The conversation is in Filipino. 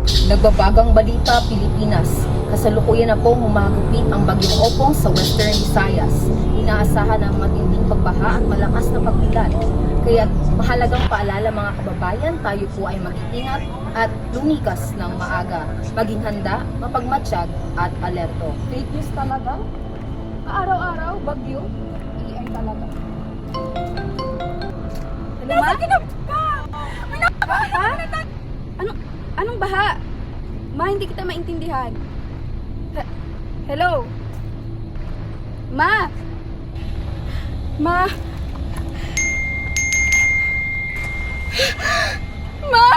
Nagbabagang balita, Pilipinas. Kasalukuyan na pong humagupit ang bagyong Opong sa Western Visayas. Inaasahan ang matinding pagbaha at malakas na pag-ulan. Kaya mahalagang paalala mga kababayan, tayo po ay mag-iingat at lumikas ng maaga. Maging handa, mapagmatsyag at alerto. Fake news talaga? Araw-araw, bagyo? Iay talaga. Ano ma? Ha? Anong baha? Ma, hindi kita maintindihan. Hello? Ma? Ma? Ma?